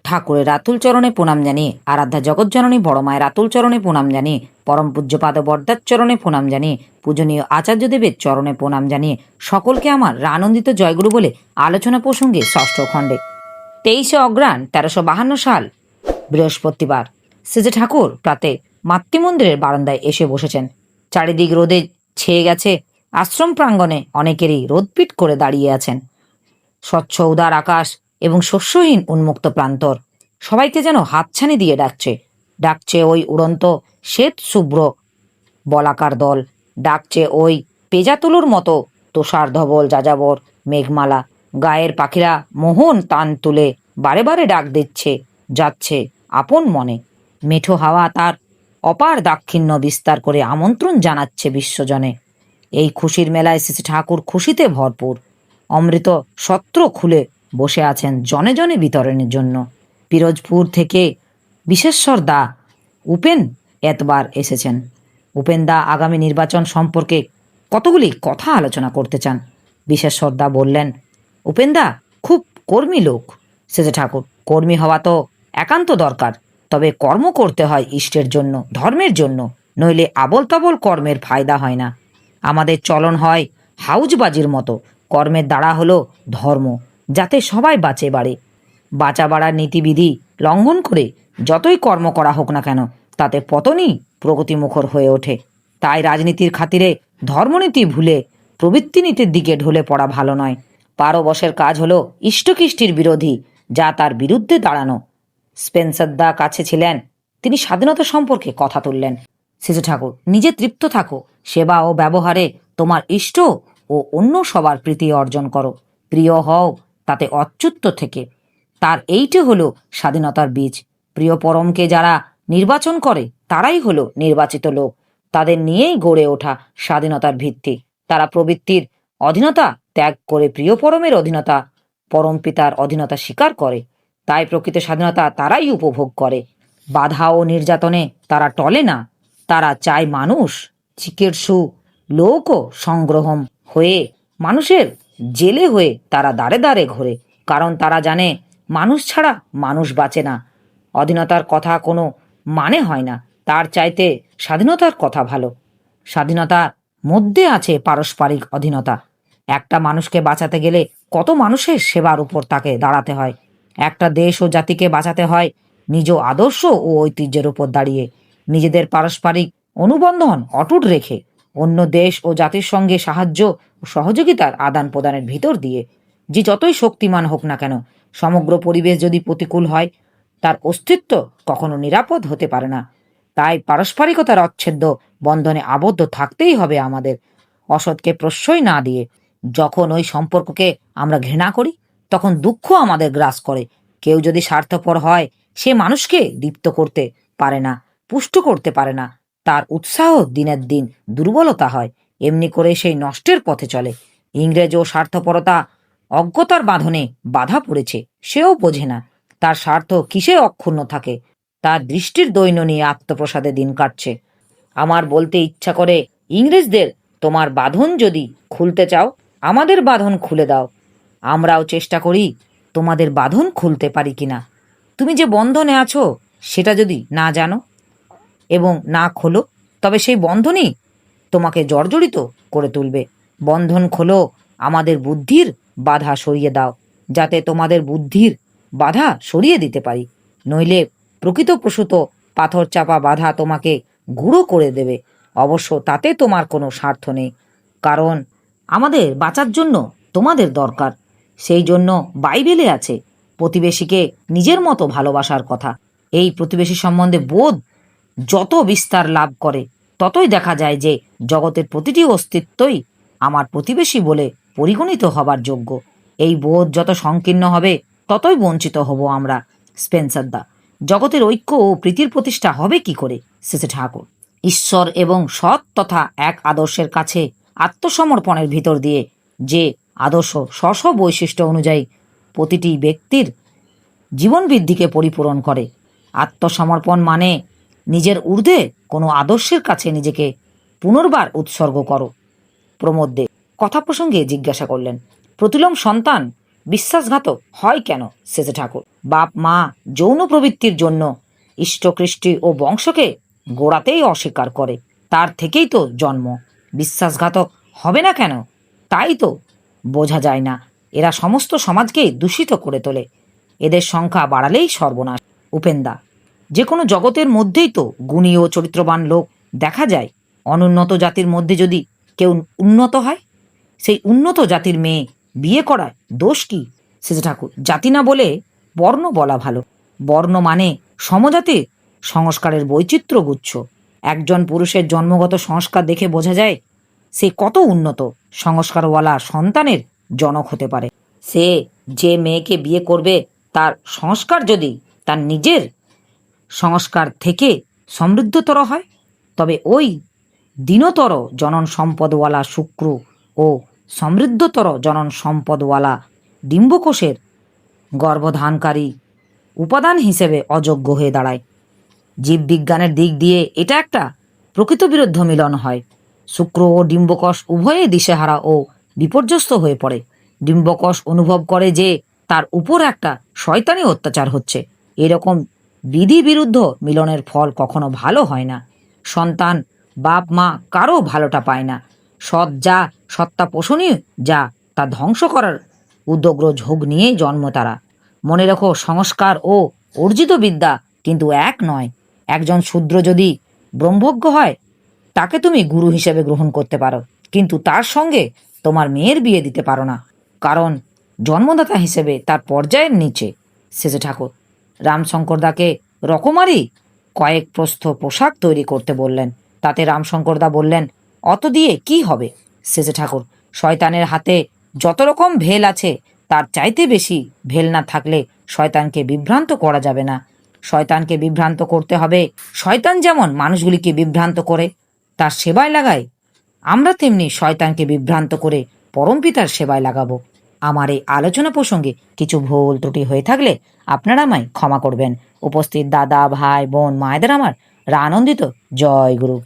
ঠাকুরের রাতুল চরণে প্রণাম জানিয়ে, আরাধ্যা জগৎজননী বড় মায়ের রাতুল চরণে প্রণাম জানিয়ে, পরম পূজ্যপাদ বরদার চরণে প্রণাম জানিয়ে, পূজনীয় আচার্যদেবের চরণে প্রণাম জানিয়ে সকলকে আমার আনন্দিত জয়গুরু বলে আলোচনা প্রসঙ্গে ষষ্ঠ খণ্ডে 23শে অগ্রহায়ণ 1352 সাল বৃহস্পতিবার শ্রীজি ঠাকুর প্রাতে মাতৃমন্দিরের বারান্দায় এসে বসেছেন। চারিদিক রোদে ছেয়ে গেছে। আশ্রম প্রাঙ্গণে অনেকেরই রোদপিট করে দাঁড়িয়ে আছেন। স্বচ্ছ উদার আকাশ এবং শস্যহীন উন্মুক্ত প্রান্তর সবাইকে যেন হাতছানি দিয়ে ডাকছে ওই উড়ন্ত শ্বেত শুভ্র বলাকার দল, ডাকছে ওই পেজাতুলোর মতো তুষার ধবল যাযাবর মেঘমালা। গায়ের পাখিরা মোহন তান তুলে বারে বারে ডাক যাচ্ছে আপন মনে। মেঠো হাওয়া তার অপার দাক্ষিণ্য বিস্তার করে আমন্ত্রণ জানাচ্ছে বিশ্বজনে। এই খুশির মেলায় শ্রী ঠাকুর খুশিতে ভরপুর। অমৃত সত্র খুলে বসে আছেন জনে জনে বিতরণের জন্য। পিরোজপুর থেকে বিশেশ্বর দা উপেন এতবার এসেছেন। উপেন দা আগামী নির্বাচন সম্পর্কে কতগুলি কথা আলোচনা করতে চান। বিশেশ্বর দা বললেন, উপেন দা খুব কর্মী লোক। শ্রী ঠাকুর, কর্মী হওয়া তো একান্ত দরকার, তবে কর্ম করতে হয় ইষ্টের জন্য, ধর্মের জন্য, নইলে আবল তাবল কর্মের ফায়দা হয় না। আমাদের চলন হয় হাউজবাজির মতো। কর্মের দ্বারা হলো ধর্ম, যাতে সবাই বাঁচে বাড়ে। বাঁচা বাড়ার নীতিবিধি লঙ্ঘন করে যতই কর্ম করা হোক না কেন, তাতে পতনই প্রগতিমুখর হয়ে ওঠে। তাই রাজনীতির খাতিরে ধর্মনীতি ভুলে প্রবৃত্তি নীতির দিকে ঢলে পড়া ভালো নয়। পারবশের কাজ হলো ইষ্টকিষ্টির বিরোধী, যা তার বিরুদ্ধে দাঁড়ানো। স্পেন্সার দা কাছে ছিলেন, তিনি স্বাধীনতা সম্পর্কে কথা তুললেন। শ্রী ঠাকুর, নিজে তৃপ্ত থাকো, সেবা ও ব্যবহারে তোমার ইষ্ট ও অন্য সবার প্রীতি অর্জন করো, প্রিয় হও তাতে অচ্যুত থেকে। তার এইটি হলো স্বাধীনতার বীজ। প্রিয় পরমকে যারা নির্বাচন করে তারাই হলো নির্বাচিত লোক। তাদের নিয়েই গড়ে ওঠা স্বাধীনতার ভিত্তি। তারা প্রবৃত্তির অধীনতা ত্যাগ করে প্রিয় পরমের অধীনতা, পরম পিতার অধীনতা স্বীকার করে। তাই প্রকৃত স্বাধীনতা তারাই উপভোগ করে। বাধা ও নির্যাতনে তারা টলে না। তারা চায় মানুষ চিকিৎসু লোক সংগ্রহম হয়ে মানুষের জেলে হয়ে তারা দাঁড়ে দাঁড়ে ঘোরে। কারণ তারা জানে মানুষ ছাড়া মানুষ বাঁচে না। অধীনতার কথা কোনো মানে হয় না, তার চাইতে স্বাধীনতার কথা ভালো। স্বাধীনতার মধ্যে আছে পারস্পরিক অধীনতা। একটা মানুষকে বাঁচাতে গেলে কত মানুষের সেবার উপর তাকে দাঁড়াতে হয়। একটা দেশ ও জাতিকে বাঁচাতে হয় নিজ আদর্শ ও ঐতিহ্যের উপর দাঁড়িয়ে, নিজেদের পারস্পরিক অনুবন্ধন অটুট রেখে, অন্য দেশ ও জাতির সঙ্গে সাহায্য ও সহযোগিতার আদান প্রদানের ভিতর দিয়ে। যে যতই শক্তিমান হোক না কেন, সমগ্র পরিবেশ যদি প্রতিকূল হয়, তার অস্তিত্ব কখনো নিরাপদ হতে পারে না। তাই পারস্পরিকতার অচ্ছেদ্য বন্ধনে আবদ্ধ থাকতেই হবে আমাদের, অসৎকে প্রশ্রয় না দিয়ে। যখন ওই সম্পর্ককে আমরা ঘৃণা করি, তখন দুঃখ আমাদের গ্রাস করে। কেউ যদি স্বার্থপর হয়, সে মানুষকে দীপ্ত করতে পারে না, পুষ্ট করতে পারে না। তার উৎসাহ দিনের দিন দুর্বলতা হয়। এমনি করে সেই নষ্টের পথে চলে। ইংরেজ ও স্বার্থপরতা অজ্ঞতার বাঁধনে বাধা পড়েছে, সেও বোঝে না তার স্বার্থ কিসে অক্ষুণ্ণ থাকে। তার দৃষ্টির দৈন্য নিয়ে আত্মপ্রসাদে দিন কাটছে। আমার বলতে ইচ্ছা করে, ইংরেজদের তোমার বাঁধন যদি খুলতে চাও, আমাদের বাঁধন খুলে দাও। আমরাও চেষ্টা করি তোমাদের বাঁধন খুলতে পারি কিনা। তুমি যে বন্ধনে আছো সেটা যদি না জানো এবং না খোলো, তবে সেই বন্ধনই তোমাকে জর্জরিত করে তুলবে। বন্ধন খোলো, আমাদের বুদ্ধির বাধা সরিয়ে দাও, যাতে তোমাদের বুদ্ধির বাধা সরিয়ে দিতে পারি। নইলে প্রকৃত প্রসূত পাথর চাপা বাধা তোমাকে গুঁড়ো করে দেবে। অবশ্য তাতে তোমার কোনো স্বার্থ নেই, কারণ আমাদের বাঁচার জন্য তোমাদের দরকার। সেই জন্য বাইবেলে আছে প্রতিবেশীকে নিজের মতো ভালোবাসার কথা। এই প্রতিবেশী সম্বন্ধে বোধ যত বিস্তার লাভ করে, ততই দেখা যায় যে জগতের প্রতিটি অস্তিত্বই আমার প্রতিবেশী বলে পরিগণিত হবার যোগ্য। এই বোধ যত সংকীর্ণ হবে, ততই বঞ্চিত হব আমরা। স্পেন্সার দা, জগতের ঐক্য ও প্রীতির প্রতিষ্ঠা হবে কি করে? শ্রী ঠাকুর, ঈশ্বর এবং সৎ তথা এক আদর্শের কাছে আত্মসমর্পণের ভিতর দিয়ে। যে আদর্শ স্ব বৈশিষ্ট্য অনুযায়ী প্রতিটি ব্যক্তির জীবন বৃদ্ধিকে পরিপূরণ করে। আত্মসমর্পণ মানে নিজের ঊর্ধ্বে কোনো আদর্শের কাছে নিজেকে পুনর্বার উৎসর্গ করো। প্রমোদ দে কথা প্রসঙ্গে জিজ্ঞাসা করলেন, প্রতিলোম সন্তান বিশ্বাসঘাতক হয় কেন শেষে ঠাকুর? বাপ মা যৌন প্রবৃত্তির জন্য ইষ্টকৃষ্টি ও বংশকে গোড়াতেই অস্বীকার করে, তার থেকেই তো জন্ম। বিশ্বাসঘাতক হবে না কেন? তাই তো বোঝা যায় না। এরা সমস্ত সমাজকেই দূষিত করে তোলে। এদের সংখ্যা বাড়ালেই সর্বনাশ। উপেন্দা, যে কোনো জগতের মধ্যেই তো গুণী ও চরিত্রবান লোক দেখা যায়। অনুন্নত জাতির মধ্যে যদি কেউ উন্নত হয়, সেই উন্নত জাতির মেয়ে বিয়ে করায় দোষ কি শেষে ঠাকুর? জাতি না বলে বর্ণ বলা ভালো। বর্ণ মানে সমজাতির সংস্কারের বৈচিত্র্য গুচ্ছ। একজন পুরুষের জন্মগত সংস্কার দেখে বোঝা যায় সে কত উন্নত সংস্কারওয়ালা সন্তানের জনক হতে পারে। সে যে মেয়েকে বিয়ে করবে তার সংস্কার যদি তার নিজের সংস্কার থেকে সমৃদ্ধতর হয়, তবে ওই দীনতর জনন সম্পদওয়ালা শুক্র ও সমৃদ্ধতর জনন সম্পদওয়ালা ডিম্বকোষের গর্ভধানকারী উপাদান হিসেবে অযোগ্য হয়ে দাঁড়ায়। জীববিজ্ঞানের দিক দিয়ে এটা একটা প্রকৃত বিরুদ্ধ মিলন হয়। শুক্র ও ডিম্বকোষ উভয়ে দিশেহারা ও বিপর্যস্ত হয়ে পড়ে। ডিম্বকোষ অনুভব করে যে তার উপর একটা শয়তানি অত্যাচার হচ্ছে। এরকম বিধি বিরুদ্ধ মিলনের ফল কখনো ভালো হয় না। সন্তান বাপ মা কারো ভালোটা পায় না। সৎ যা সত্তা পোষণীয় যা তা ধ্বংস করার উদগ্র ঝোঁক নিয়েই জন্ম তারা। মনে রেখো, সংস্কার ও অর্জিত বিদ্যা কিন্তু এক নয়। একজন শূদ্র যদি ব্রহ্মজ্ঞ হয় তাকে তুমি গুরু হিসেবে গ্রহণ করতে পারো, কিন্তু তার সঙ্গে তোমার মেয়ের বিয়ে দিতে পারো না, কারণ জন্মদাতা হিসেবে তার পর্যায়ের নিচে শেষে ঠাকুর রামশঙ্করদাকে রকমারি কয়েক প্রস্থ পোশাক তৈরি করতে বললেন। তাতে রামশঙ্করদা বললেন, অত দিয়ে কি হবে শেষে ঠাকুর? শয়তানের হাতে যত রকম ভেল আছে তার চাইতে বেশি ভেল না থাকলে শয়তানকে বিভ্রান্ত করা যাবে না। শয়তানকে বিভ্রান্ত করতে হবে। শয়তান যেমন মানুষগুলিকে বিভ্রান্ত করে তার সেবায় লাগায়, আমরা তেমনি শয়তানকে বিভ্রান্ত করে পরমপিতার সেবায় লাগাবো। আমার এই আলোচনা প্রসঙ্গে কিছু ভুল ত্রুটি হয়ে থাকলে আপনারা আমায় ক্ষমা করবেন। উপস্থিত দাদা, ভাই, বোন, মায়েদের আমার আনন্দিত জয় গুরু।